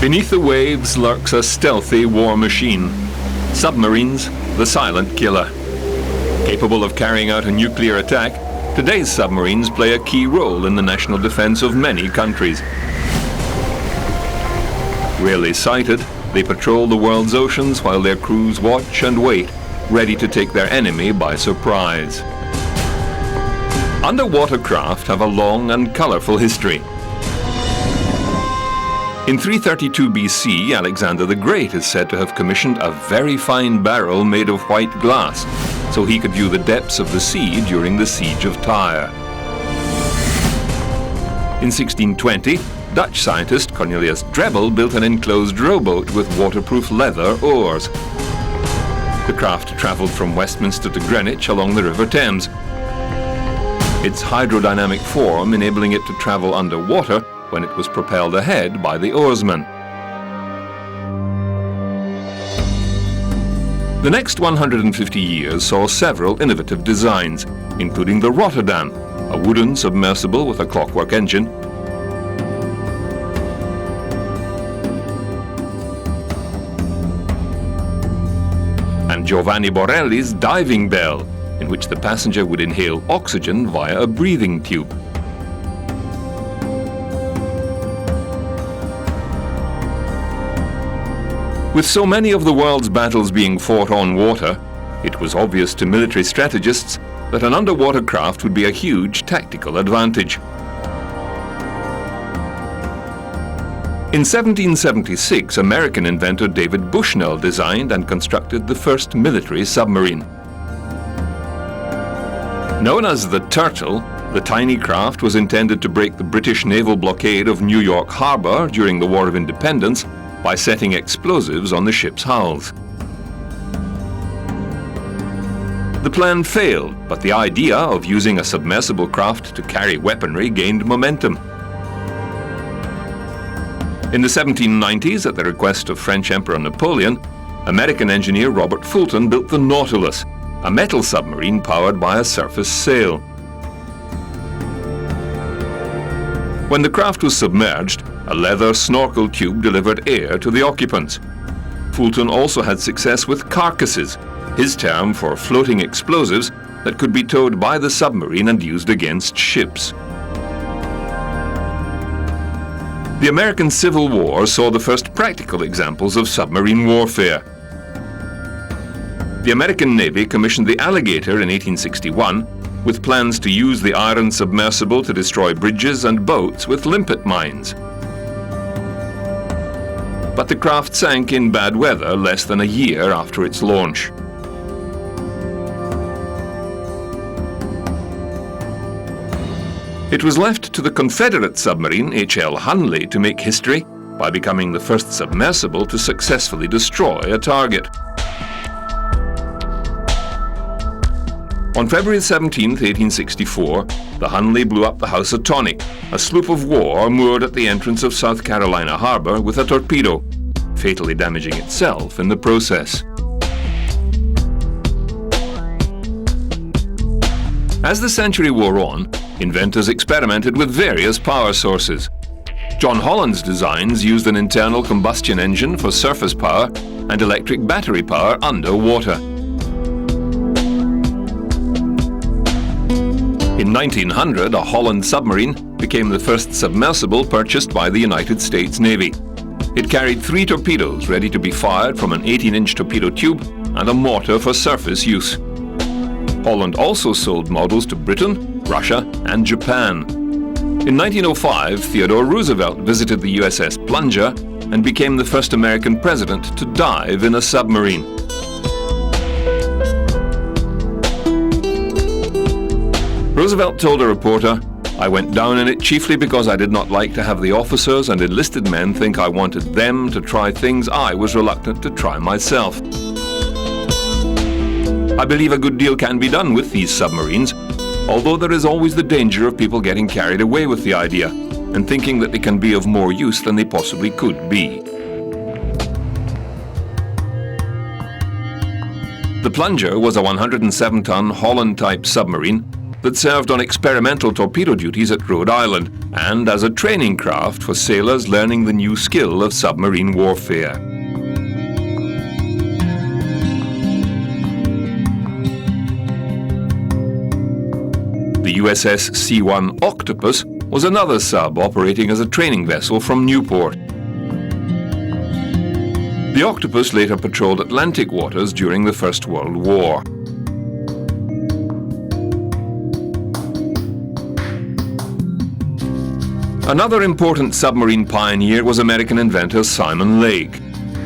Beneath the waves lurks a stealthy war machine. Submarines, the silent killer. Capable of carrying out a nuclear attack, today's submarines play a key role in the national defense of many countries. Rarely sighted, they patrol the world's oceans while their crews watch and wait, ready to take their enemy by surprise. Underwater craft have a long and colourful history. In 332 BC, Alexander the Great is said to have commissioned a very fine barrel made of white glass, so he could view the depths of the sea during the siege of Tyre. In 1620, Dutch scientist Cornelius Drebbel built an enclosed rowboat with waterproof leather oars. The craft travelled from Westminster to Greenwich along the River Thames, its hydrodynamic form enabling it to travel underwater when it was propelled ahead by the oarsmen. The next 150 years saw several innovative designs, including the Rotterdam, a wooden submersible with a clockwork engine, and Giovanni Borelli's diving bell, in which the passenger would inhale oxygen via a breathing tube. With so many of the world's battles being fought on water, it was obvious to military strategists that an underwater craft would be a huge tactical advantage. In 1776, American inventor David Bushnell designed and constructed the first military submarine. Known as the Turtle, the tiny craft was intended to break the British naval blockade of New York Harbor during the War of Independence by setting explosives on the ship's hulls. The plan failed, but the idea of using a submersible craft to carry weaponry gained momentum. In the 1790s, at the request of French Emperor Napoleon, American engineer Robert Fulton built the Nautilus, a metal submarine powered by a surface sail. When the craft was submerged, a leather snorkel tube delivered air to the occupants. Fulton also had success with carcasses, his term for floating explosives that could be towed by the submarine and used against ships. The American Civil War saw the first practical examples of submarine warfare. The American Navy commissioned the Alligator in 1861 with plans to use the iron submersible to destroy bridges and boats with limpet mines. But the craft sank in bad weather less than a year after its launch. It was left to the Confederate submarine H.L. Hunley to make history by becoming the first submersible to successfully destroy a target. On February 17, 1864, the Hunley blew up the Housatonic, a sloop of war moored at the entrance of South Carolina Harbor with a torpedo, fatally damaging itself in the process. As the century wore on, inventors experimented with various power sources. John Holland's designs used an internal combustion engine for surface power and electric battery power underwater. In 1900, a Holland submarine became the first submersible purchased by the United States Navy. It carried 3 torpedoes ready to be fired from an 18-inch torpedo tube and a mortar for surface use. Holland also sold models to Britain, Russia, and Japan. In 1905, Theodore Roosevelt visited the USS Plunger and became the first American president to dive in a submarine. Roosevelt told a reporter, "I went down in it chiefly because I did not like to have the officers and enlisted men think I wanted them to try things I was reluctant to try myself." I believe a good deal can be done with these submarines, although there is always the danger of people getting carried away with the idea and thinking that they can be of more use than they possibly could be. The Plunger was a 107-ton Holland-type submarine that served on experimental torpedo duties at Rhode Island and as a training craft for sailors learning the new skill of submarine warfare. The USS C1 Octopus was another sub operating as a training vessel from Newport. The Octopus later patrolled Atlantic waters during the First World War. Another important submarine pioneer was American inventor Simon Lake.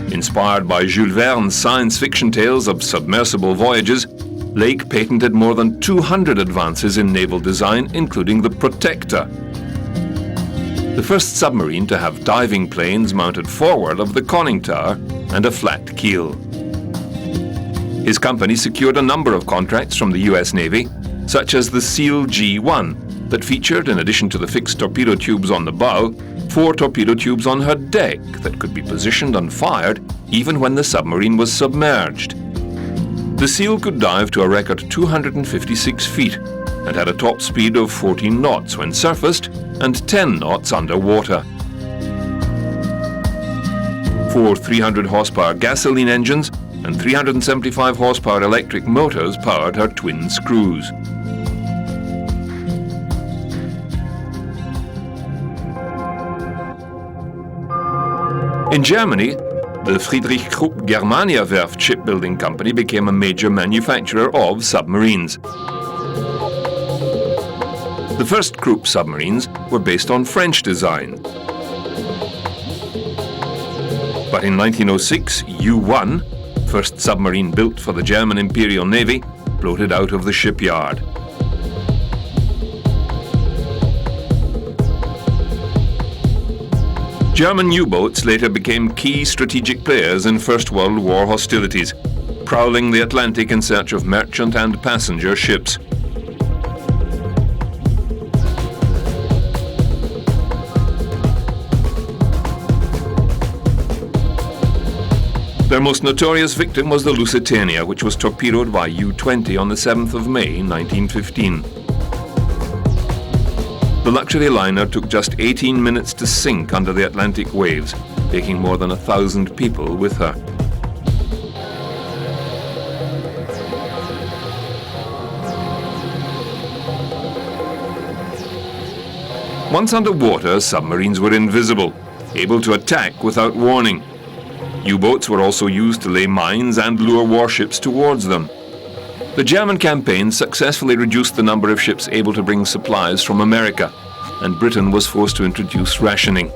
Inspired by Jules Verne's science fiction tales of submersible voyages, Lake patented more than 200 advances in naval design, including the Protector, the first submarine to have diving planes mounted forward of the conning tower and a flat keel. His company secured a number of contracts from the US Navy, such as the SEAL G1, that featured, in addition to the fixed torpedo tubes on the bow, 4 torpedo tubes on her deck that could be positioned and fired even when the submarine was submerged. The SEAL could dive to a record 256 feet and had a top speed of 14 knots when surfaced and 10 knots underwater. 4 300 horsepower gasoline engines and 375 horsepower electric motors powered her twin screws. In Germany, the Friedrich Krupp Germania Werft shipbuilding company became a major manufacturer of submarines. The first Krupp submarines were based on French design. But in 1906, U-1, first submarine built for the German Imperial Navy, floated out of the shipyard. German U-boats later became key strategic players in First World War hostilities, prowling the Atlantic in search of merchant and passenger ships. Their most notorious victim was the Lusitania, which was torpedoed by U-20 on the 7th of May, 1915. The luxury liner took just 18 minutes to sink under the Atlantic waves, taking more than 1,000 people with her. Once underwater, submarines were invisible, able to attack without warning. U-boats were also used to lay mines and lure warships towards them. The German campaign successfully reduced the number of ships able to bring supplies from America, and Britain was forced to introduce rationing.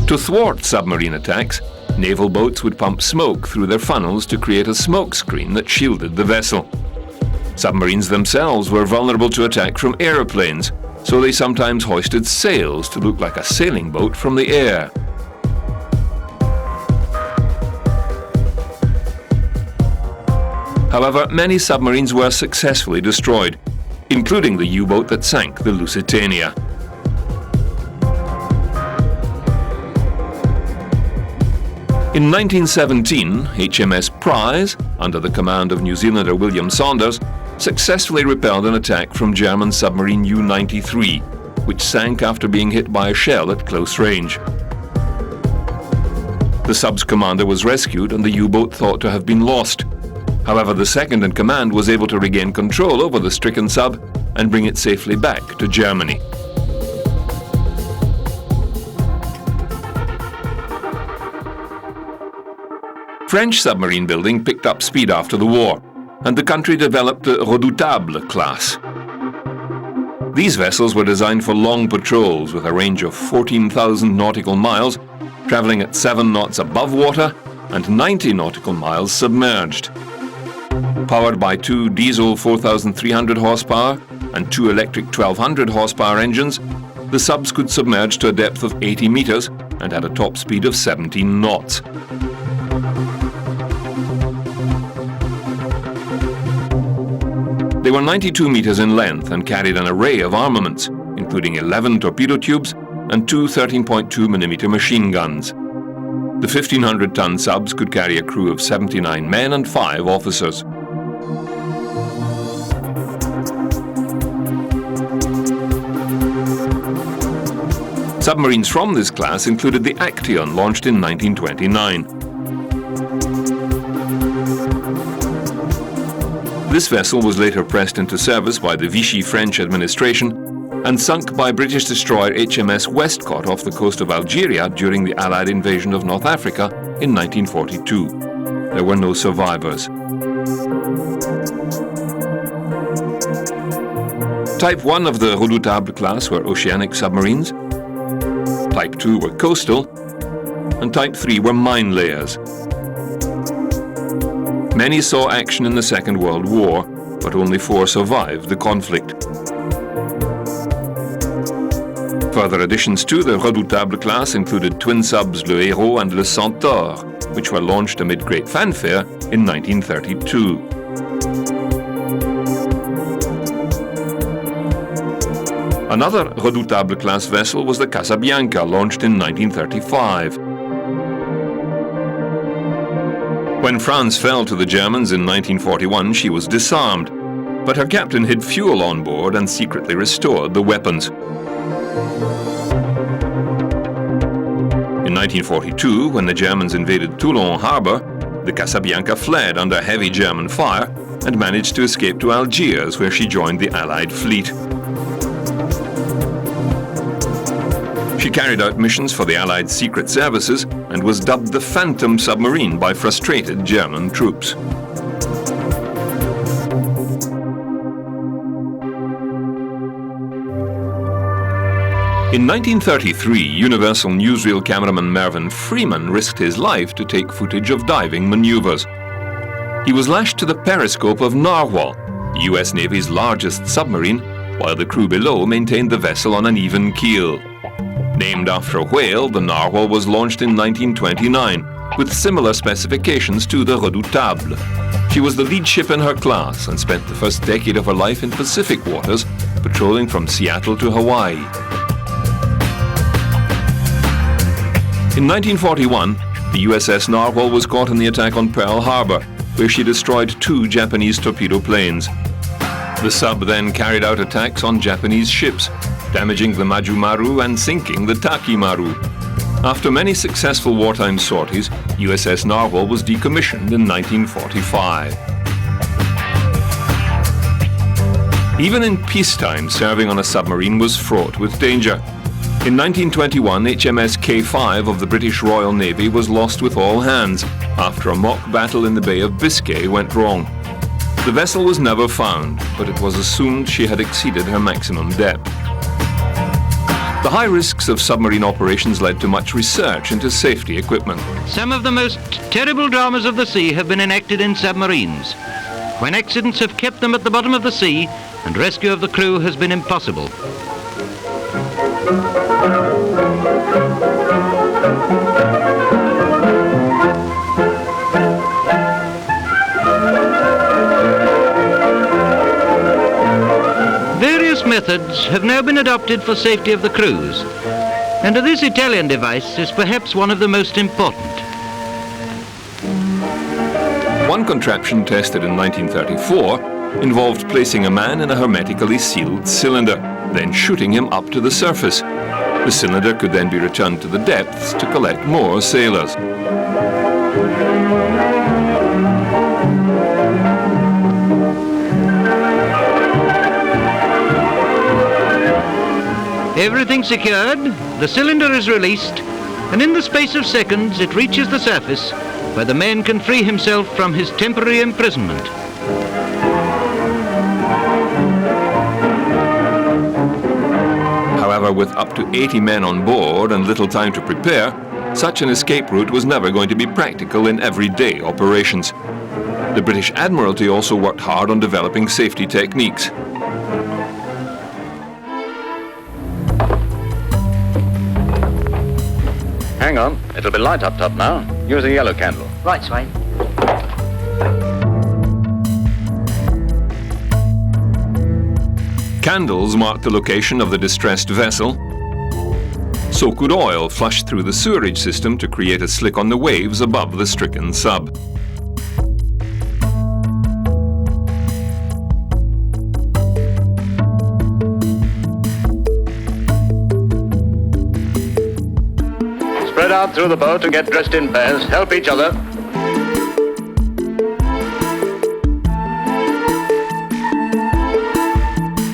To thwart submarine attacks, naval boats would pump smoke through their funnels to create a smoke screen that shielded the vessel. Submarines themselves were vulnerable to attack from aeroplanes, so they sometimes hoisted sails to look like a sailing boat from the air. However, many submarines were successfully destroyed, including the U-boat that sank the Lusitania. In 1917, HMS Prize, under the command of New Zealander William Saunders, successfully repelled an attack from German submarine U-93, which sank after being hit by a shell at close range. The sub's commander was rescued and the U-boat thought to have been lost. However, the second-in-command was able to regain control over the stricken sub and bring it safely back to Germany. French submarine building picked up speed after the war, and the country developed the Redoutable class. These vessels were designed for long patrols with a range of 14,000 nautical miles, traveling at 7 knots above water and 90 nautical miles submerged. Powered by 2 diesel 4,300 horsepower and 2 electric 1,200 horsepower engines, the subs could submerge to a depth of 80 meters and had a top speed of 17 knots. They were 92 meters in length and carried an array of armaments, including 11 torpedo tubes and 2 13.2mm machine guns. The 1,500-ton subs could carry a crew of 79 men and 5 officers. Submarines from this class included the Action, launched in 1929. This vessel was later pressed into service by the Vichy French administration and sunk by British destroyer HMS Westcott off the coast of Algeria during the Allied invasion of North Africa in 1942. There were no survivors. Type 1 of the Redoutable class were oceanic submarines, Type 2 were coastal, and Type 3 were mine layers. Many saw action in the Second World War, but only 4 survived the conflict. Further additions to the Redoutable class included twin subs Le Héros and Le Centaure, which were launched amid great fanfare in 1932. Another Redoutable class vessel was the Casabianca, launched in 1935. When France fell to the Germans in 1941, she was disarmed, but her captain hid fuel on board and secretly restored the weapons. In 1942, when the Germans invaded Toulon harbor, the Casabianca fled under heavy German fire and managed to escape to Algiers, where she joined the Allied fleet. She carried out missions for the Allied secret services and was dubbed the Phantom Submarine by frustrated German troops. In 1933, Universal newsreel cameraman Mervyn Freeman risked his life to take footage of diving maneuvers. He was lashed to the periscope of Narwhal, the US Navy's largest submarine, while the crew below maintained the vessel on an even keel. Named after a whale, the Narwhal was launched in 1929, with similar specifications to the Redoutable. She was the lead ship in her class and spent the first decade of her life in Pacific waters, patrolling from Seattle to Hawaii. In 1941, the USS Narwhal was caught in the attack on Pearl Harbor, where she destroyed 2 Japanese torpedo planes. The sub then carried out attacks on Japanese ships, damaging the Majumaru and sinking the Takimaru. After many successful wartime sorties, USS Narwhal was decommissioned in 1945. Even in peacetime, serving on a submarine was fraught with danger. In 1921, HMS K5 of the British Royal Navy was lost with all hands after a mock battle in the Bay of Biscay went wrong. The vessel was never found, but it was assumed she had exceeded her maximum depth. The high risks of submarine operations led to much research into safety equipment. Some of the most terrible dramas of the sea have been enacted in submarines, when accidents have kept them at the bottom of the sea and rescue of the crew has been impossible. Various methods have now been adopted for safety of the crews, and this Italian device is perhaps one of the most important. One contraption tested in 1934 involved placing a man in a hermetically sealed cylinder, then shooting him up to the surface. The cylinder could then be returned to the depths to collect more sailors. Everything secured, the cylinder is released, and in the space of seconds it reaches the surface, where the man can free himself from his temporary imprisonment. However, with up to 80 men on board and little time to prepare, such an escape route was never going to be practical in everyday operations. The British Admiralty also worked hard on developing safety techniques. Hang on, it'll be light up top now. Use a yellow candle. Right, Swain. Candles marked the location of the distressed vessel, So could oil flush through the sewerage system to create a slick on the waves above the stricken sub. Spread out through the boat and get dressed in pairs. Help each other.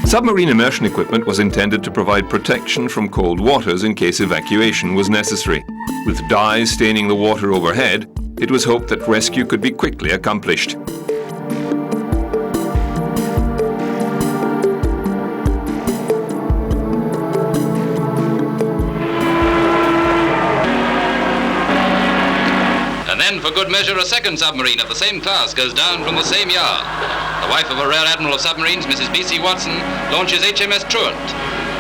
Submarine immersion equipment was intended to provide protection from cold waters in case evacuation was necessary. With dyes staining the water overhead, it was hoped that rescue could be quickly accomplished. And then, for good measure, a second submarine of the same class goes down from the same yard. The wife of a Rear Admiral of Submarines, Mrs. B.C. Watson, launches HMS Truant.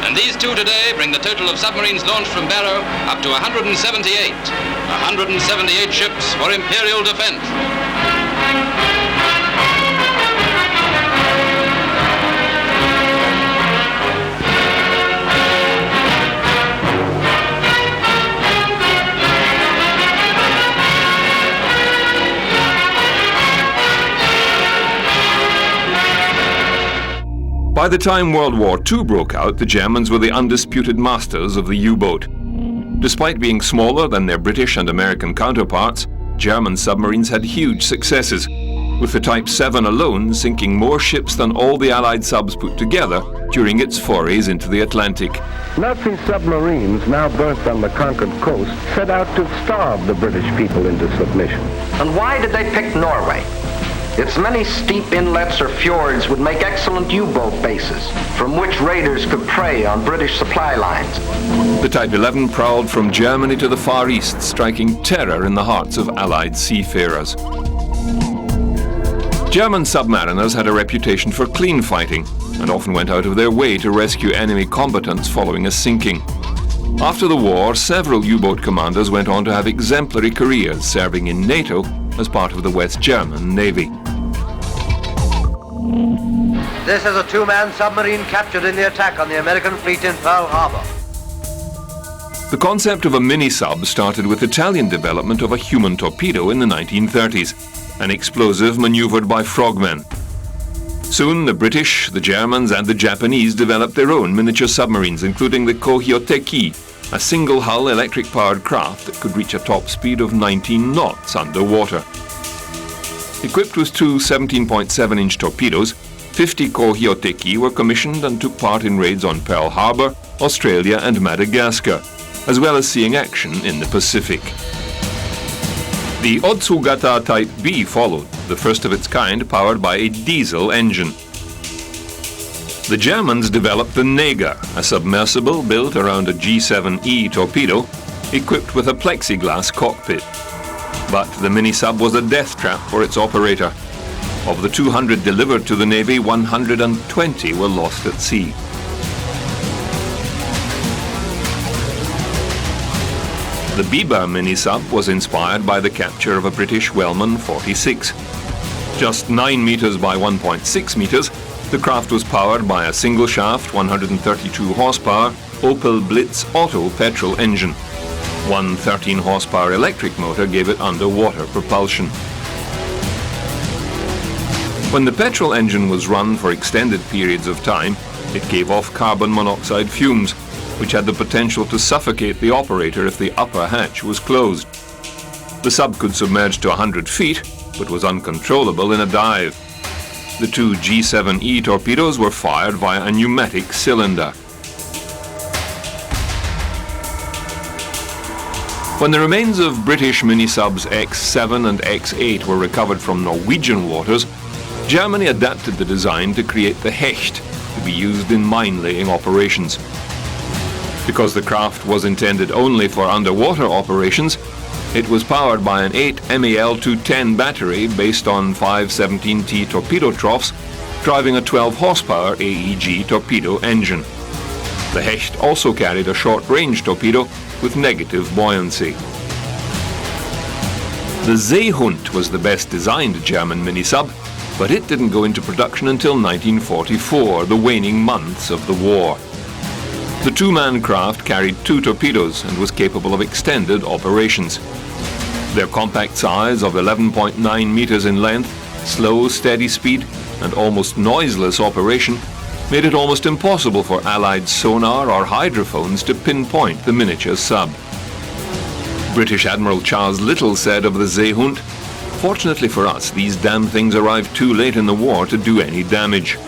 And these two today bring the total of submarines launched from Barrow up to 178. 178 ships for Imperial defense. By the time World War II broke out, the Germans were the undisputed masters of the U-boat. Despite being smaller than their British and American counterparts, German submarines had huge successes, with the Type 7 alone sinking more ships than all the Allied subs put together during its forays into the Atlantic. Nazi submarines, now berthed on the conquered coast, set out to starve the British people into submission. And why did they pick Norway? Its many steep inlets or fjords would make excellent U-boat bases, from which raiders could prey on British supply lines. The Type 11 prowled from Germany to the Far East, striking terror in the hearts of Allied seafarers. German submariners had a reputation for clean fighting, and often went out of their way to rescue enemy combatants following a sinking. After the war, several U-boat commanders went on to have exemplary careers, serving in NATO as part of the West German Navy. This is a two-man submarine captured in the attack on the American fleet in Pearl Harbor. The concept of a mini-sub started with Italian development of a human torpedo in the 1930s, an explosive maneuvered by frogmen. Soon the British, the Germans and the Japanese developed their own miniature submarines, including the Kohyoteki, a single-hull electric-powered craft that could reach a top speed of 19 knots underwater. Equipped with two 17.7-inch torpedoes, 50 Kohyoteki were commissioned and took part in raids on Pearl Harbor, Australia and Madagascar, as well as seeing action in the Pacific. The Otsugata Type B followed, the first of its kind powered by a diesel engine. The Germans developed the Neger, a submersible built around a G7E torpedo, equipped with a plexiglass cockpit. But the mini-sub was a death trap for its operator. Of the 200 delivered to the Navy, 120 were lost at sea. The Biber mini-sub was inspired by the capture of a British Wellman 46. Just 9 meters by 1.6 meters, the craft was powered by a single-shaft, 132 horsepower Opel Blitz Auto petrol engine. One 13-horsepower electric motor gave it underwater propulsion. When the petrol engine was run for extended periods of time, it gave off carbon monoxide fumes, which had the potential to suffocate the operator if the upper hatch was closed. The sub could submerge to 100 feet, but was uncontrollable in a dive. The two G7E torpedoes were fired via a pneumatic cylinder. When the remains of British mini-subs X7 and X8 were recovered from Norwegian waters, Germany adapted the design to create the Hecht to be used in mine-laying operations. Because the craft was intended only for underwater operations, it was powered by an 8 MAL-210 battery based on 5 17T torpedo troughs, driving a 12-horsepower AEG torpedo engine. The Hecht also carried a short-range torpedo with negative buoyancy. The Seehund was the best designed German mini-sub, but it didn't go into production until 1944, the waning months of the war. The two-man craft carried 2 torpedoes and was capable of extended operations. Their compact size of 11.9 meters in length, slow, steady speed, and almost noiseless operation made it almost impossible for Allied sonar or hydrophones to pinpoint the miniature sub. British Admiral Charles Little said of the Seehund, "Fortunately for us, these damn things arrived too late in the war to do any damage."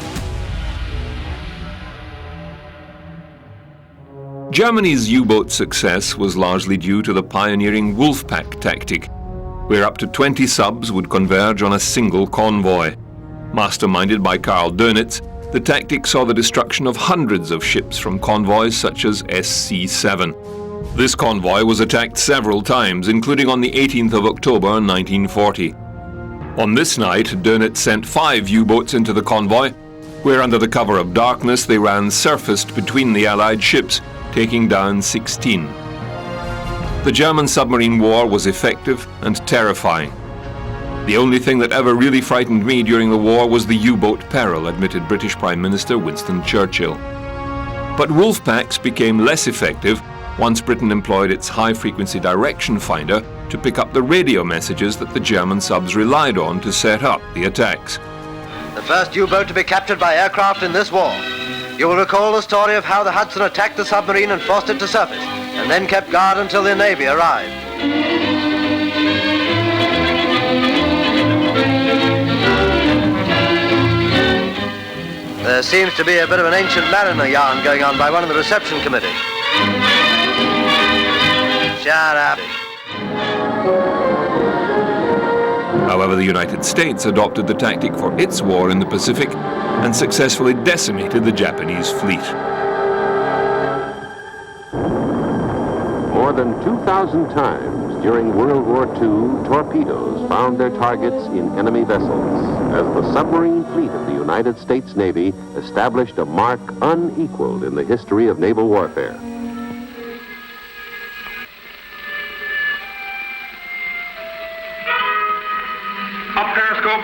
Germany's U-boat success was largely due to the pioneering Wolfpack tactic, where up to 20 subs would converge on a single convoy. Masterminded by Karl Dönitz, the tactic saw the destruction of hundreds of ships from convoys such as SC7. This convoy was attacked several times, including on the 18th of October 1940. On this night, Dönitz sent 5 U-boats into the convoy, where under the cover of darkness they ran surfaced between the Allied ships, taking down 16. The German submarine war was effective and terrifying. The only thing that ever really frightened me during the war was the U-boat peril, admitted British Prime Minister Winston Churchill. But Wolfpacks became less effective once Britain employed its high-frequency direction finder to pick up the radio messages that the German subs relied on to set up the attacks. The first U-boat to be captured by aircraft in this war. You will recall the story of how the Hudson attacked the submarine and forced it to surface, and then kept guard until the Navy arrived. There seems to be a bit of an ancient mariner yarn going on by one of the reception committee. Shut up. However, the United States adopted the tactic for its war in the Pacific and successfully decimated the Japanese fleet. More than 2,000 times during World War II, torpedoes found their targets in enemy vessels as the submarine fleet of the United States Navy established a mark unequaled in the history of naval warfare. Up periscope.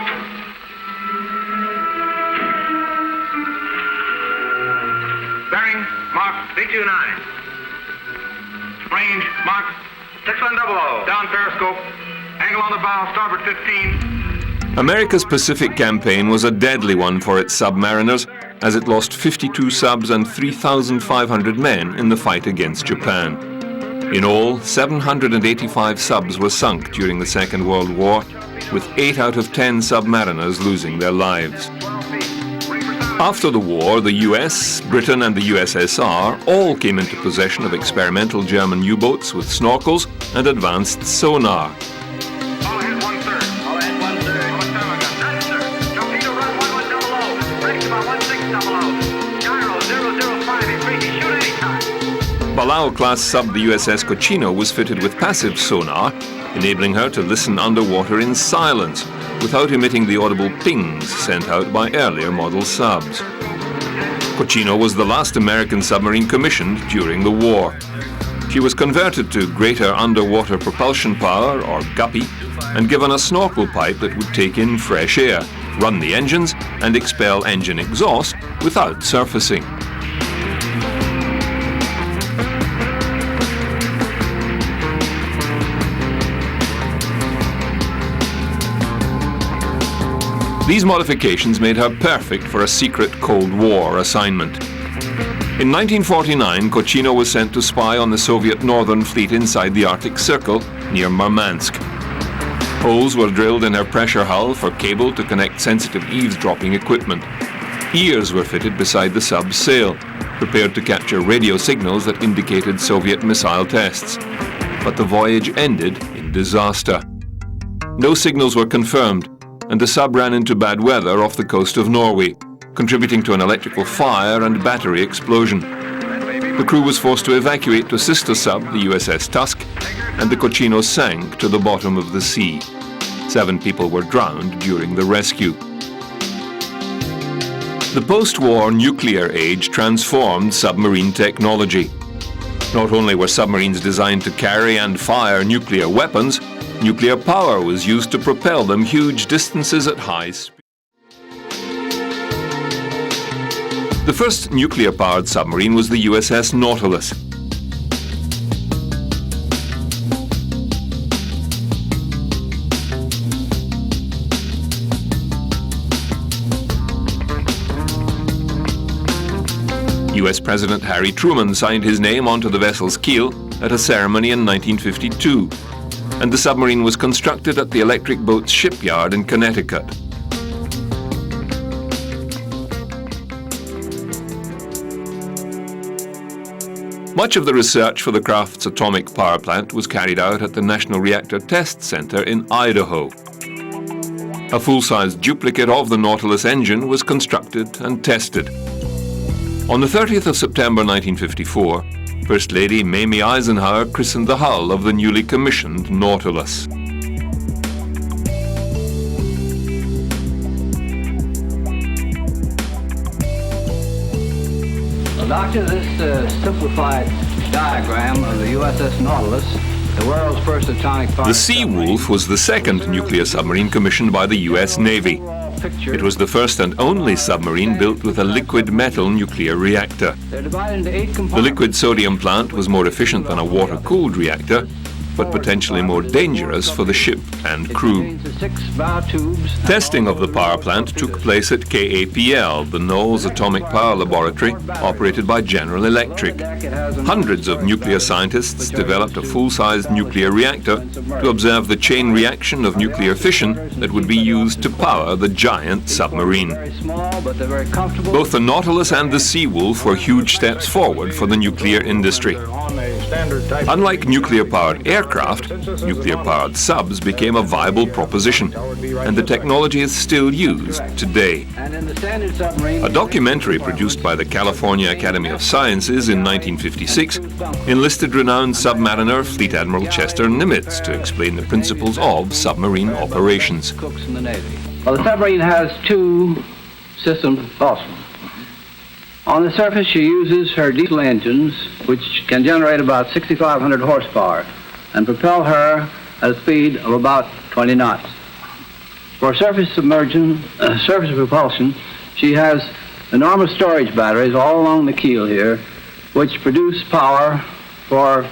Bearing, mark 329. Range, mark 6100. Down periscope. Angle on the bow, starboard 15. America's Pacific campaign was a deadly one for its submariners, as it lost 52 subs and 3,500 men in the fight against Japan. In all, 785 subs were sunk during the Second World War, with 8 out of 10 submariners losing their lives. After the war, the US, Britain and the USSR all came into possession of experimental German U-boats with snorkels and advanced sonar. All ahead 1/3. All ahead 1/3. That's sir. Torpedo run 1100. Brakes about 1600. Gyro 005. Increasing. Shoot anytime. Palau-class sub the USS Cochino was fitted with passive sonar, enabling her to listen underwater in silence without emitting the audible pings sent out by earlier model subs. Cochino was the last American submarine commissioned during the war. She was converted to greater underwater propulsion power, or guppy, and given a snorkel pipe that would take in fresh air, run the engines, and expel engine exhaust without surfacing. These modifications made her perfect for a secret Cold War assignment. In 1949, Cochino was sent to spy on the Soviet Northern Fleet inside the Arctic Circle near Murmansk. Holes were drilled in her pressure hull for cable to connect sensitive eavesdropping equipment. Ears were fitted beside the sub's sail, prepared to capture radio signals that indicated Soviet missile tests. But the voyage ended in disaster. No signals were confirmed, and the sub ran into bad weather off the coast of Norway, contributing to an electrical fire and battery explosion. The crew was forced to evacuate to sister sub, the USS Tusk, and the Cochino sank to the bottom of the sea. 7 people were drowned during the rescue. The post-war nuclear age transformed submarine technology. Not only were submarines designed to carry and fire nuclear weapons, nuclear power was used to propel them huge distances at high speed. The first nuclear-powered submarine was the USS Nautilus. US President Harry Truman signed his name onto the vessel's keel at a ceremony in 1952, and the submarine was constructed at the Electric Boats Shipyard in Connecticut. Much of the research for the craft's atomic power plant was carried out at the National Reactor Test Center in Idaho. A full-size duplicate of the Nautilus engine was constructed and tested. On the 30th of September 1954, First Lady Mamie Eisenhower christened the hull of the newly commissioned Nautilus. Well, Doctor, this simplified diagram of the USS Nautilus, the world's first atomic power. The Sea-Wolf was the second nuclear submarine commissioned by the US Navy. It was the first and only submarine built with a liquid metal nuclear reactor. The liquid sodium plant was more efficient than a water-cooled reactor, but potentially more dangerous for the ship and crew. Testing of the power plant took place at KAPL, the Knowles Atomic Power Laboratory, operated by General Electric. Hundreds of nuclear scientists developed a full-sized nuclear reactor to observe the chain reaction of nuclear fission that would be used to power the giant submarine. Both the Nautilus and the Sea-Wolf were huge steps forward for the nuclear industry. Unlike nuclear-powered aircraft, nuclear-powered subs became a viable proposition, and the technology is still used today. A documentary produced by the California Academy of Sciences in 1956 enlisted renowned submariner Fleet Admiral Chester Nimitz to explain the principles of submarine operations. Well, the submarine has two systems also. On the surface, she uses her diesel engines, which can generate about 6,500 horsepower and propel her at a speed of about 20 knots. For surface propulsion, she has enormous storage batteries all along the keel here, which produce power for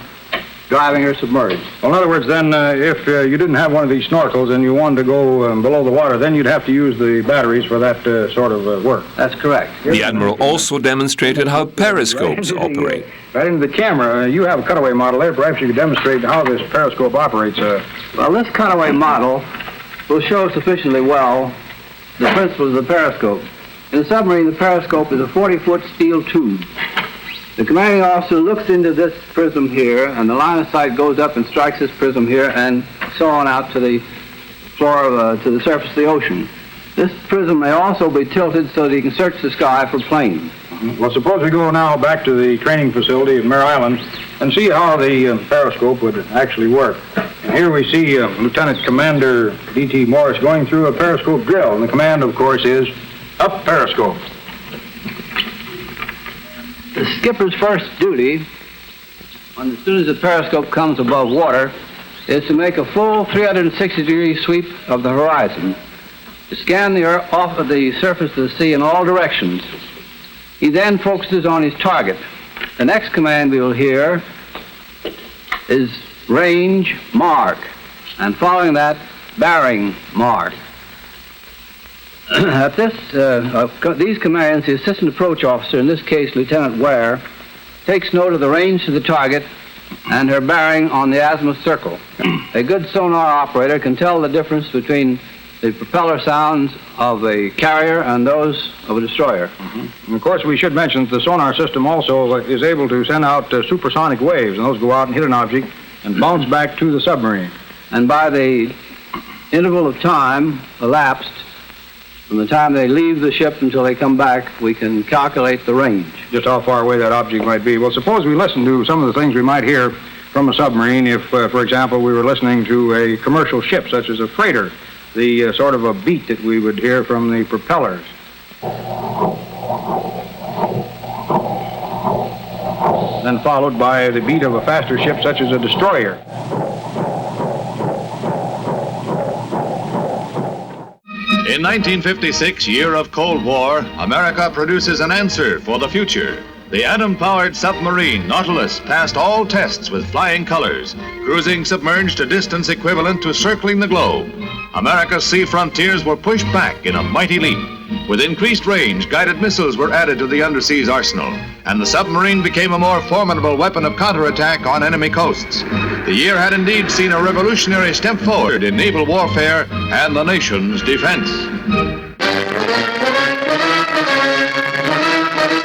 driving her submerged. Well, in other words, then, if you didn't have one of these snorkels and you wanted to go below the water, then you'd have to use the batteries for that sort of work. That's correct. The Admiral also demonstrated how periscopes operate. Right into the camera. You have a cutaway model there. Perhaps you could demonstrate how this periscope operates. Well, this cutaway model will show sufficiently well the principles of the periscope. In the submarine, the periscope is a 40-foot steel tube. The commanding officer looks into this prism here, and the line of sight goes up and strikes this prism here, and so on out to the floor to the surface of the ocean. This prism may also be tilted so that he can search the sky for planes. Well, suppose we go now back to the training facility at Mare Island and see how the periscope would actually work. And here we see Lieutenant Commander D.T. Morris going through a periscope drill, and the command, of course, is up periscope. The skipper's first duty, as soon as the periscope comes above water, is to make a full 360-degree sweep of the horizon, to scan the earth off of the surface of the sea in all directions. He then focuses on his target. The next command we will hear is range mark, and following that, bearing mark. At these commands, the assistant approach officer, in this case Lieutenant Ware, takes note of the range to the target and her bearing on the azimuth circle. A good sonar operator can tell the difference between the propeller sounds of a carrier and those of a destroyer. And of course, we should mention that the sonar system also is able to send out supersonic waves, and those go out and hit an object and bounce back to the submarine. And by the interval of time elapsed from the time they leave the ship until they come back, we can calculate the range. Just how far away that object might be. Well, suppose we listen to some of the things we might hear from a submarine if, for example, we were listening to a commercial ship, such as a freighter, the sort of a beat that we would hear from the propellers. Then followed by the beat of a faster ship, such as a destroyer. In 1956, year of Cold War, America produces an answer for the future. The atom-powered submarine Nautilus passed all tests with flying colors, cruising submerged a distance equivalent to circling the globe. America's sea frontiers were pushed back in a mighty leap. With increased range, guided missiles were added to the underseas arsenal, and the submarine became a more formidable weapon of counterattack on enemy coasts. The year had indeed seen a revolutionary step forward in naval warfare and the nation's defense.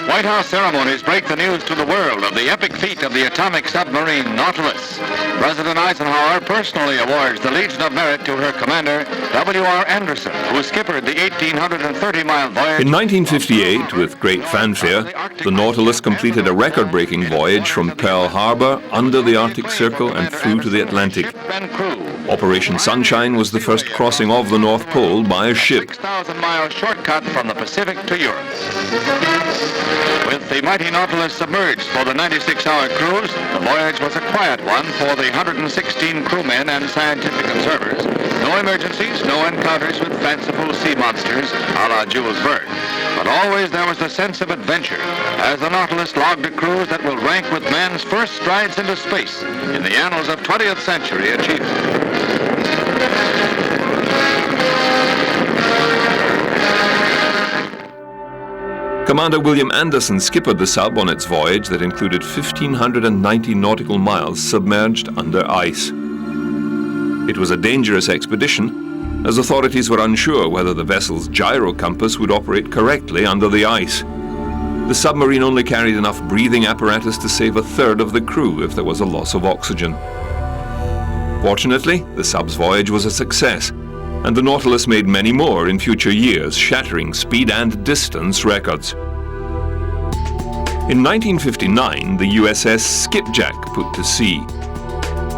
White House ceremonies break the news to the world of the epic feat of the atomic submarine Nautilus. President Eisenhower personally awards the Legion of Merit to her commander, W.R. Anderson, who skippered the 1,830-mile voyage. In 1958, with great fanfare, the Nautilus completed a record-breaking voyage from Pearl Harbor, under the Arctic Circle and through to the Atlantic. Operation Sunshine was the first crossing of the North Pole by a ship. 6,000-mile shortcut from the Pacific to Europe. With the mighty Nautilus submerged for the 96-hour cruise, the voyage was a quiet one for the 116 crewmen and scientific observers. No emergencies, no encounters with fanciful sea monsters a la Jules Verne. But always there was a sense of adventure as the Nautilus logged a cruise that will rank with man's first strides into space in the annals of 20th century achievement. Commander William Anderson skippered the sub on its voyage that included 1,590 nautical miles submerged under ice. It was a dangerous expedition, as authorities were unsure whether the vessel's gyro compass would operate correctly under the ice. The submarine only carried enough breathing apparatus to save a third of the crew if there was a loss of oxygen. Fortunately, the sub's voyage was a success, and the Nautilus made many more in future years, shattering speed and distance records. In 1959, the USS Skipjack put to sea.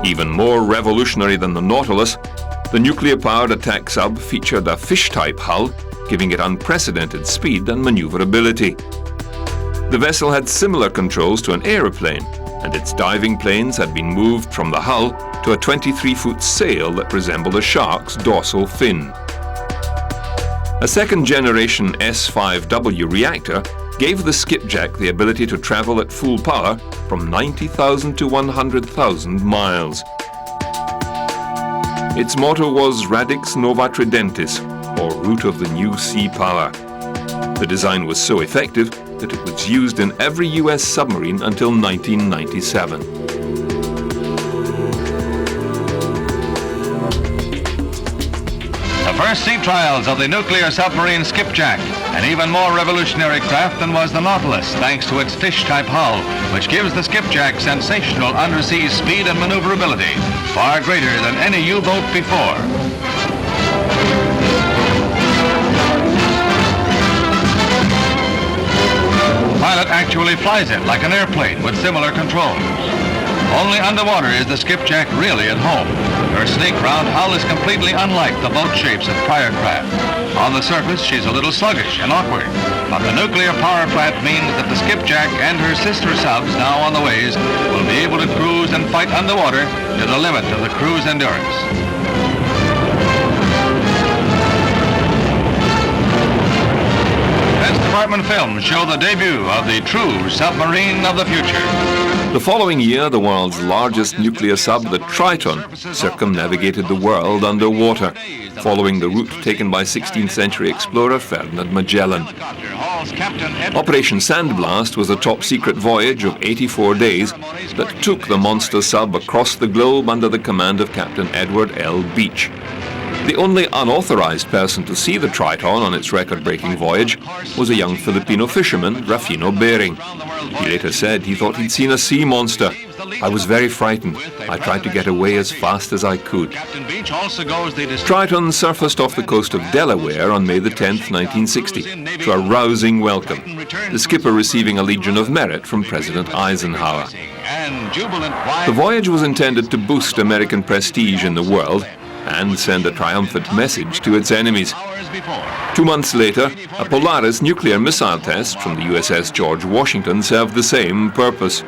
Even more revolutionary than the Nautilus, the nuclear-powered attack sub featured a fish-type hull, giving it unprecedented speed and maneuverability. The vessel had similar controls to an aeroplane, and its diving planes had been moved from the hull to a 23-foot sail that resembled a shark's dorsal fin. A second-generation S5W reactor gave the Skipjack the ability to travel at full power from 90,000 to 100,000 miles. Its motto was Radix Nova Tridentis, or Root of the New Sea Power. The design was so effective that it was used in every US submarine until 1997. The first sea trials of the nuclear submarine Skipjack, an even more revolutionary craft than was the Nautilus, thanks to its fish-type hull, which gives the Skipjack sensational undersea speed and maneuverability, far greater than any U-boat before. The pilot actually flies it like an airplane with similar controls. Only underwater is the Skipjack really at home. Her snake-round hull is completely unlike the boat shapes of prior craft. On the surface, she's a little sluggish and awkward, but the nuclear power plant means that the Skipjack and her sister subs now on the ways will be able to cruise and fight underwater to the limit of the crew's endurance. Defense Department films show the debut of the true submarine of the future. The following year, the world's largest nuclear sub, the Triton, circumnavigated the world underwater, following the route taken by 16th century explorer Ferdinand Magellan. Operation Sandblast was a top-secret voyage of 84 days that took the monster sub across the globe under the command of Captain Edward L. Beach. The only unauthorized person to see the Triton on its record-breaking voyage was a young Filipino fisherman, Rafino Bering. He later said he thought he'd seen a sea monster. I was very frightened. I tried to get away as fast as I could. Triton surfaced off the coast of Delaware on May the 10th, 1960, to a rousing welcome, the skipper receiving a Legion of Merit from President Eisenhower. The voyage was intended to boost American prestige in the world and send a triumphant message to its enemies. 2 months later, a Polaris nuclear missile test from the USS George Washington served the same purpose.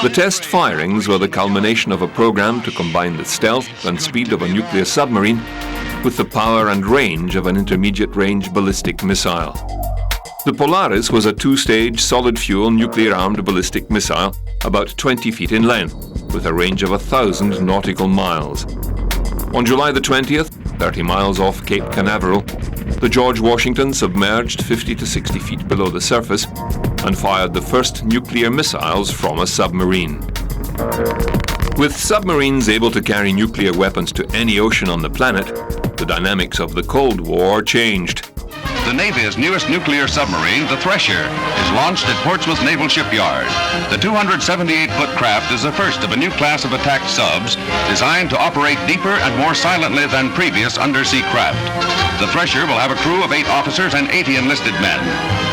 The test firings were the culmination of a program to combine the stealth and speed of a nuclear submarine with the power and range of an intermediate-range ballistic missile. The Polaris was a two-stage solid-fuel nuclear-armed ballistic missile about 20 feet in length, with a range of 1,000 nautical miles. On July the 20th, 30 miles off Cape Canaveral, the George Washington submerged 50 to 60 feet below the surface and fired the first nuclear missiles from a submarine. With submarines able to carry nuclear weapons to any ocean on the planet, the dynamics of the Cold War changed. The Navy's newest nuclear submarine, the Thresher, is launched at Portsmouth Naval Shipyard. The 278-foot craft is the first of a new class of attack subs designed to operate deeper and more silently than previous undersea craft. The Thresher will have a crew of 8 officers and 80 enlisted men.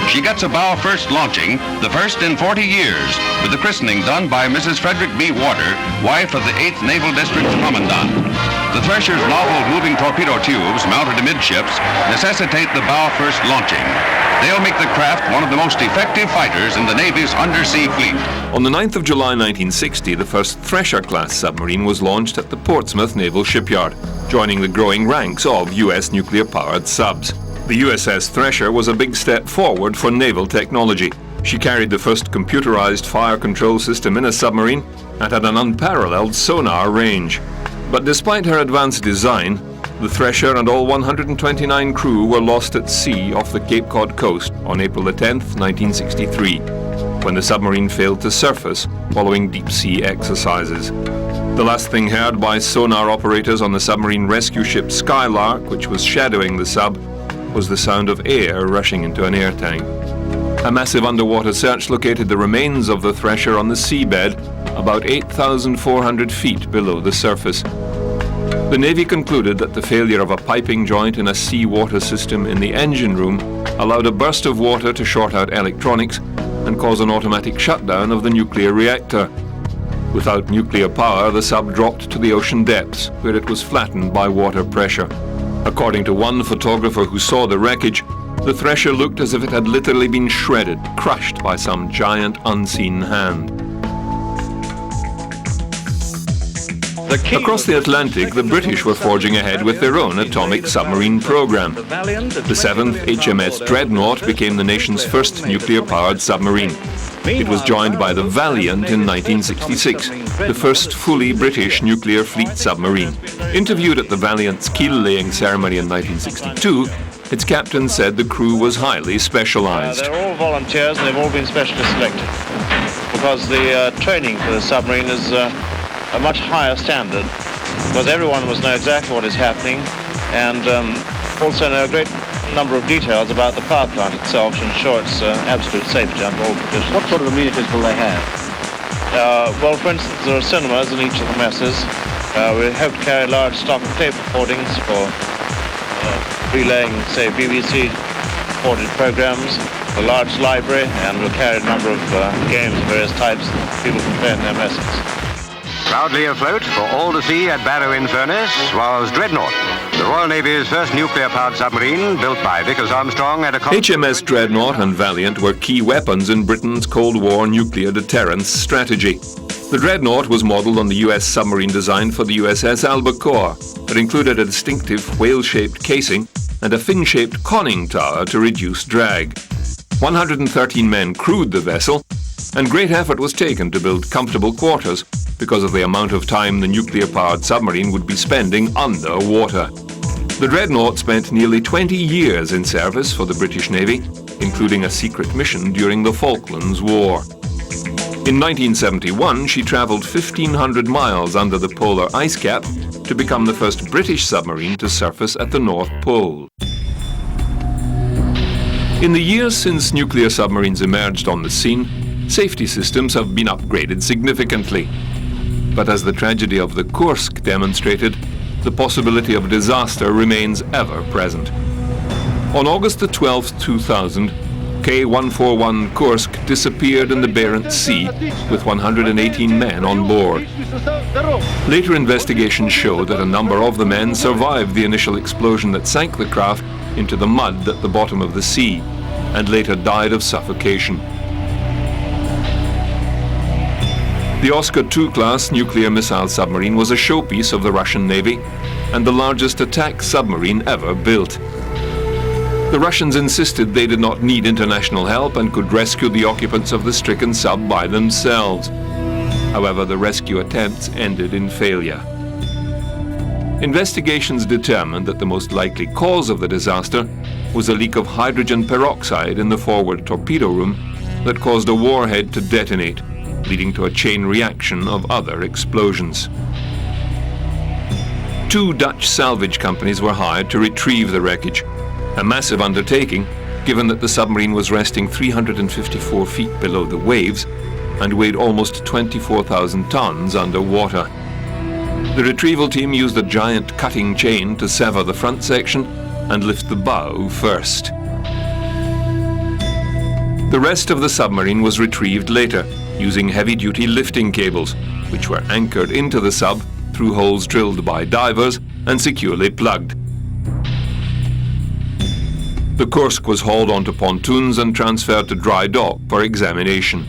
She gets a bow first launching, the first in 40 years, with the christening done by Mrs. Frederick B. Warder, wife of the 8th Naval District's Commandant. The Thresher's novel moving torpedo tubes mounted amidships necessitate the bow first launching. They'll make the craft one of the most effective fighters in the Navy's undersea fleet. On the 9th of July 1960, the first Thresher-class submarine was launched at the Portsmouth Naval Shipyard, joining the growing ranks of U.S. nuclear-powered subs. The USS Thresher was a big step forward for naval technology. She carried the first computerized fire control system in a submarine and had an unparalleled sonar range. But despite her advanced design, the Thresher and all 129 crew were lost at sea off the Cape Cod coast on April 10, 1963, when the submarine failed to surface following deep-sea exercises. The last thing heard by sonar operators on the submarine rescue ship Skylark, which was shadowing the sub, was the sound of air rushing into an air tank. A massive underwater search located the remains of the Thresher on the seabed, about 8,400 feet below the surface. The Navy concluded that the failure of a piping joint in a seawater system in the engine room allowed a burst of water to short out electronics and cause an automatic shutdown of the nuclear reactor. Without nuclear power, the sub dropped to the ocean depths, where it was flattened by water pressure. According to one photographer who saw the wreckage, the Thresher looked as if it had literally been shredded, crushed by some giant unseen hand. Across the Atlantic, the British were forging ahead with their own atomic submarine program. The 7th HMS Dreadnought became the nation's first nuclear-powered submarine. It was joined by the Valiant in 1966, the first fully British nuclear fleet submarine. Interviewed at the Valiant's keel-laying ceremony in 1962, its captain said the crew was highly specialized. They're all volunteers and they've all been specially selected because the training for the submarine is a much higher standard, because everyone must know exactly what is happening and also know a great number of details about the power plant itself to ensure its absolute safety under all conditions. What sort of amenities will they have? Well, for instance, there are cinemas in each of the messes. We hope to carry a large stock of tape recordings for relaying, say, BBC-recorded programs, a large library, and we'll carry a number of games of various types that people can play in their messes. Proudly afloat for all to see at Barrow-in-Furness was Dreadnought, the Royal Navy's first nuclear-powered submarine built by Vickers Armstrong at a... HMS Dreadnought and Valiant were key weapons in Britain's Cold War nuclear deterrence strategy. The Dreadnought was modelled on the US submarine design for the USS Albacore, that included a distinctive whale-shaped casing and a fin-shaped conning tower to reduce drag. 113 men crewed the vessel, and great effort was taken to build comfortable quarters because of the amount of time the nuclear-powered submarine would be spending underwater. The Dreadnought spent nearly 20 years in service for the British Navy, including a secret mission during the Falklands War. In 1971, she travelled 1,500 miles under the polar ice cap to become the first British submarine to surface at the North Pole. In the years since nuclear submarines emerged on the scene, safety systems have been upgraded significantly. But as the tragedy of the Kursk demonstrated, the possibility of disaster remains ever present. On August the 12th, 2000, K-141 Kursk disappeared in the Barents Sea with 118 men on board. Later investigations showed that a number of the men survived the initial explosion that sank the craft into the mud at the bottom of the sea, and later died of suffocation. The Oscar II class nuclear missile submarine was a showpiece of the Russian Navy and the largest attack submarine ever built. The Russians insisted they did not need international help and could rescue the occupants of the stricken sub by themselves. However, the rescue attempts ended in failure. Investigations determined that the most likely cause of the disaster was a leak of hydrogen peroxide in the forward torpedo room that caused a warhead to detonate, leading to a chain reaction of other explosions. 2 Dutch salvage companies were hired to retrieve the wreckage, a massive undertaking given that the submarine was resting 354 feet below the waves and weighed almost 24,000 tons underwater. The retrieval team used a giant cutting chain to sever the front section and lift the bow first. The rest of the submarine was retrieved later using heavy-duty lifting cables, which were anchored into the sub through holes drilled by divers and securely plugged. The Kursk was hauled onto pontoons and transferred to dry dock for examination.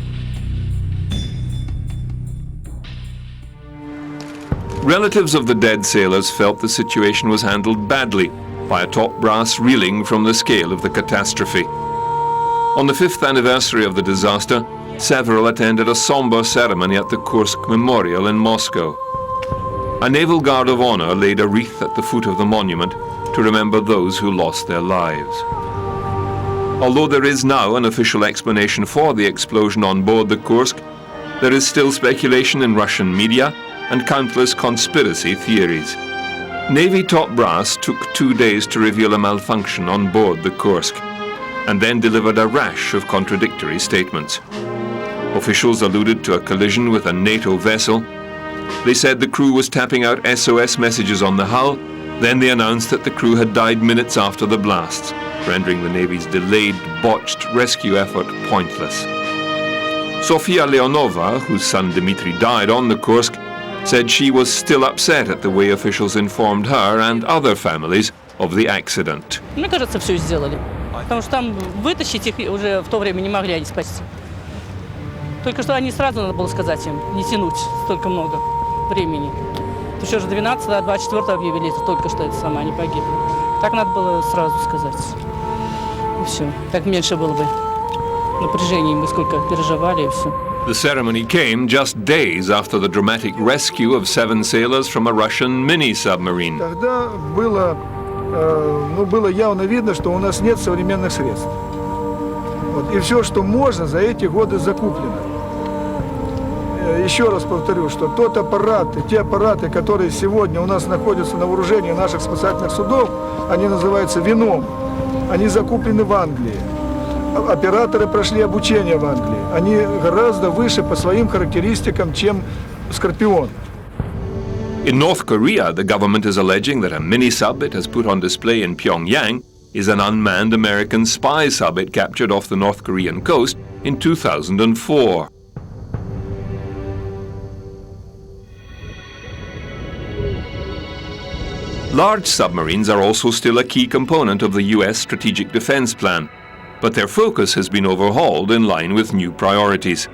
Relatives of the dead sailors felt the situation was handled badly by a top brass reeling from the scale of the catastrophe. On the 5th anniversary of the disaster, several attended a somber ceremony at the Kursk Memorial in Moscow. A Naval Guard of Honor laid a wreath at the foot of the monument to remember those who lost their lives. Although there is now an official explanation for the explosion on board the Kursk, there is still speculation in Russian media and countless conspiracy theories. Navy top brass took 2 days to reveal a malfunction on board the Kursk, and then delivered a rash of contradictory statements. Officials alluded to a collision with a NATO vessel. They said the crew was tapping out SOS messages on the hull. Then they announced that the crew had died minutes after the blasts, rendering the Navy's delayed, botched rescue effort pointless. Sofia Leonova, whose son Dmitry died on the Kursk, said she was still upset at the way officials informed her and other families of the accident. Мне кажется, все сделали. Потому что там вытащить их уже в то время не могли они спасти. Только что они сразу надо было сказать им, не тянуть столько много времени. Еще же 12, а 24 объявили, только что это самое, они погибли. Так надо было сразу сказать. И все. Так меньше было бы напряжения, мы сколько переживали и все. The ceremony came just days after the dramatic rescue of 7 sailors from a Russian mini-submarine. Тогда было явно видно, что у нас нет современных средств. Вот. И все, что можно, за эти годы закуплено. Еще раз повторю, что тот аппарат, те аппараты, которые сегодня у нас находятся на вооружении наших спасательных судов, они называются вином. Они закуплены в Англии. Операторы прошли обучение в Англии. Они гораздо выше по своим характеристикам, чем «Скорпион». In North Korea, the government is alleging that a mini-sub it has put on display in Pyongyang is an unmanned American spy sub it captured off the North Korean coast in 2004. Large submarines are also still a key component of the US Strategic Defense Plan, but their focus has been overhauled in line with new priorities.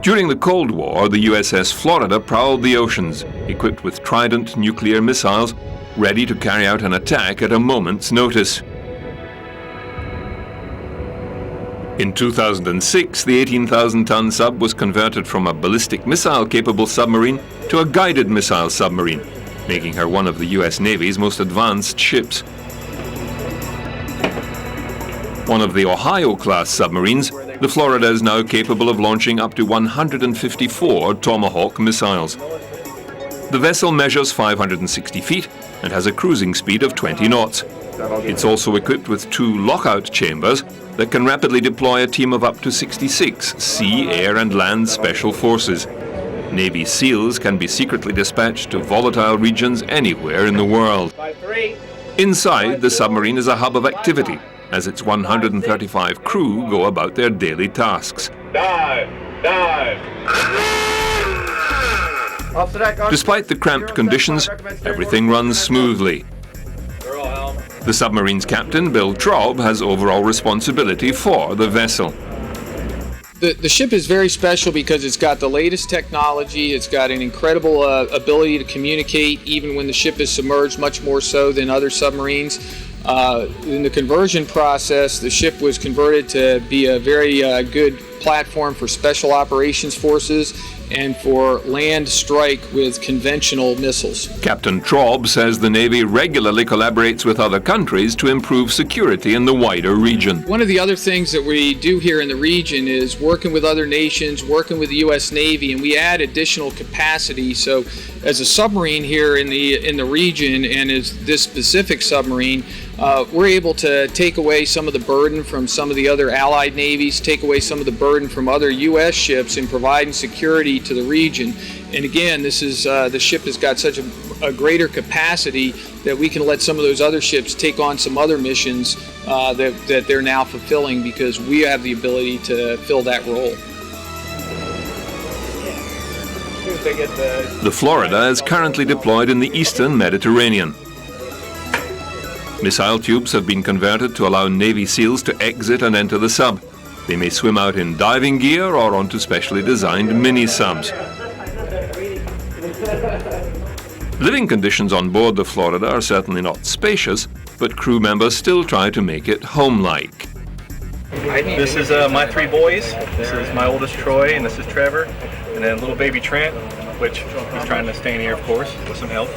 During the Cold War, the USS Florida prowled the oceans, equipped with Trident nuclear missiles, ready to carry out an attack at a moment's notice. In 2006, the 18,000-ton sub was converted from a ballistic missile-capable submarine to a guided missile submarine, making her one of the US Navy's most advanced ships. One of the Ohio-class submarines, the Florida is now capable of launching up to 154 Tomahawk missiles. The vessel measures 560 feet and has a cruising speed of 20 knots. It's also equipped with 2 lockout chambers that can rapidly deploy a team of up to 66 sea, air and land special forces. Navy SEALs can be secretly dispatched to volatile regions anywhere in the world. Inside, the submarine is a hub of activity, as its 135 crew go about their daily tasks. Dive! Dive! Despite the cramped conditions, everything runs smoothly. The submarine's captain, Bill Traub, has overall responsibility for the vessel. The ship is very special because it's got the latest technology. It's got an incredible ability to communicate even when the ship is submerged, much more so than other submarines. In the conversion process, the ship was converted to be a very good platform for special operations forces and for land strike with conventional missiles. Captain Traub says the Navy regularly collaborates with other countries to improve security in the wider region. One of the other things that we do here in the region is working with other nations, working with the U.S. Navy, and we add additional capacity. So as a submarine here in the region, and as this specific submarine, we're able to take away some of the burden from some of the other allied navies, take away some of the burden from other U.S. ships in providing security to the region. And again, this is the ship has got such a greater capacity that we can let some of those other ships take on some other missions that they're now fulfilling because we have the ability to fill that role. The Florida is currently deployed in the eastern Mediterranean. Missile tubes have been converted to allow Navy SEALs to exit and enter the sub. They may swim out in diving gear or onto specially designed mini-subs. Living conditions on board the Florida are certainly not spacious, but crew members still try to make it home-like. This is my three boys. This is my oldest Troy, and this is Trevor, and then little baby Trent, which is trying to stay in here, of course, with some help.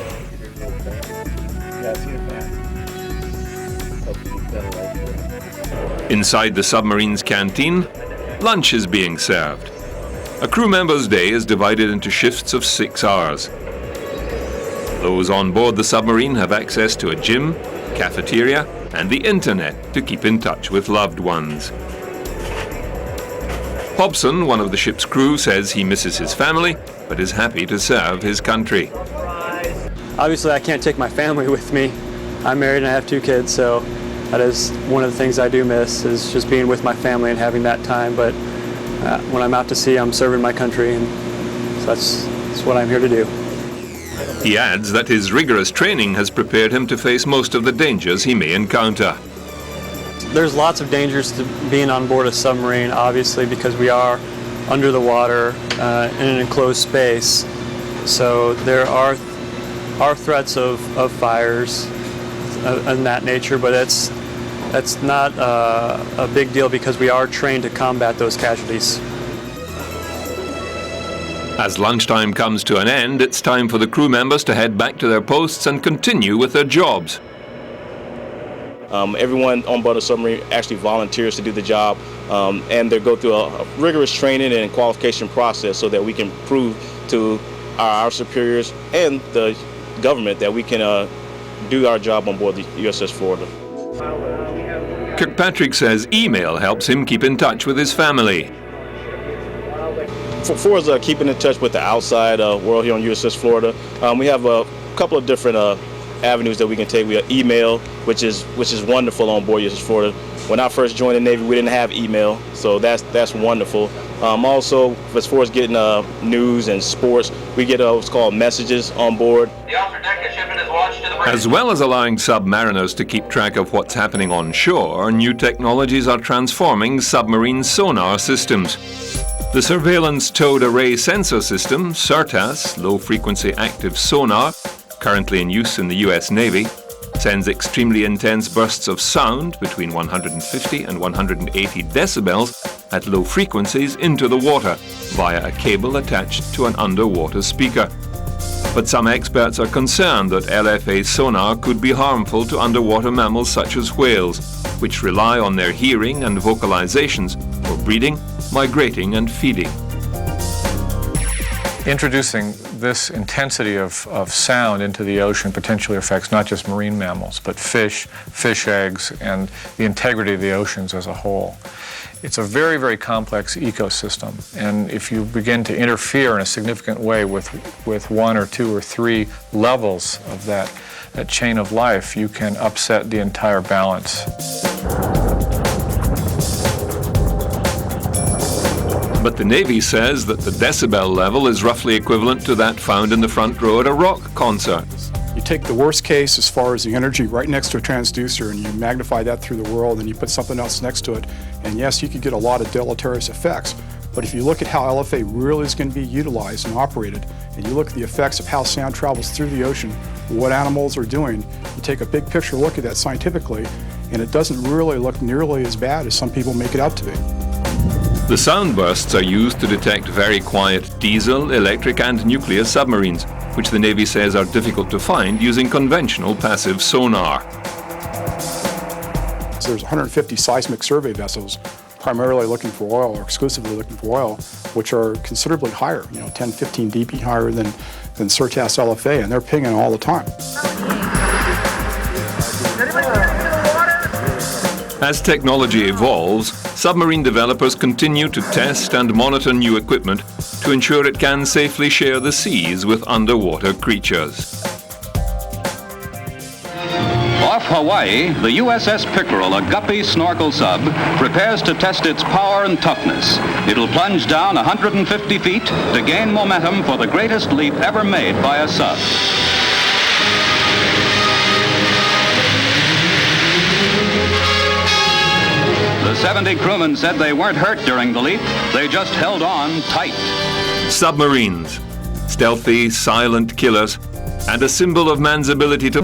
Inside the submarine's canteen, lunch is being served. A crew member's day is divided into shifts of 6 hours. Those on board the submarine have access to a gym, cafeteria, and the internet to keep in touch with loved ones. Hobson, one of the ship's crew, says he misses his family, but is happy to serve his country. Obviously, I can't take my family with me. I'm married and I have 2 kids, so that is one of the things I do miss, is just being with my family and having that time. But when I'm out to sea, I'm serving my country, and so that's what I'm here to do. He adds that his rigorous training has prepared him to face most of the dangers he may encounter. There's lots of dangers to being on board a submarine, obviously, because we are under the water in an enclosed space. So there are threats of fires and that nature, but that's not a big deal because we are trained to combat those casualties. As lunchtime comes to an end, it's time for the crew members to head back to their posts and continue with their jobs. Everyone on board a submarine actually volunteers to do the job, and they go through a rigorous training and qualification process so that we can prove to our superiors and the government that we can do our job on board the USS Florida. Kirkpatrick says email helps him keep in touch with his family. For us keeping in touch with the outside world here on USS Florida, we have a couple of different avenues that we can take. We have email, which is wonderful on board USS Florida. When I first joined the Navy, we didn't have email, so that's wonderful. Also, as far as getting news and sports, we get what's called messages on board. As well as allowing submariners to keep track of what's happening on shore, new technologies are transforming submarine sonar systems. The Surveillance Towed Array Sensor System, SIRTAS, low-frequency active sonar, currently in use in the US Navy, sends extremely intense bursts of sound between 150 and 180 decibels at low frequencies into the water via a cable attached to an underwater speaker. But some experts are concerned that LFA sonar could be harmful to underwater mammals such as whales, which rely on their hearing and vocalizations for breeding, migrating, and feeding. Introducing this intensity of sound into the ocean potentially affects not just marine mammals, but fish eggs, and the integrity of the oceans as a whole. It's a very, very complex ecosystem, and if you begin to interfere in a significant way with 1 or 2 or 3 levels of that chain of life, you can upset the entire balance. But the Navy says that the decibel level is roughly equivalent to that found in the front row at a rock concert. You take the worst case as far as the energy right next to a transducer and you magnify that through the world and you put something else next to it, and yes, you could get a lot of deleterious effects. But if you look at how LFA really is going to be utilized and operated, and you look at the effects of how sound travels through the ocean, what animals are doing, you take a big picture look at that scientifically, and it doesn't really look nearly as bad as some people make it out to be. The sound bursts are used to detect very quiet diesel, electric and nuclear submarines, which the Navy says are difficult to find using conventional passive sonar. So there's 150 seismic survey vessels primarily looking for oil or exclusively looking for oil, which are considerably higher, 10, 15 dB higher than Surtas LFA, and they're pinging all the time. As technology evolves, submarine developers continue to test and monitor new equipment to ensure it can safely share the seas with underwater creatures. Off Hawaii, the USS Pickerel, a guppy snorkel sub, prepares to test its power and toughness. It'll plunge down 150 feet to gain momentum for the greatest leap ever made by a sub. The 70 crewmen said they weren't hurt during the leap. They just held on tight. Submarines, stealthy, silent killers, and a symbol of man's ability to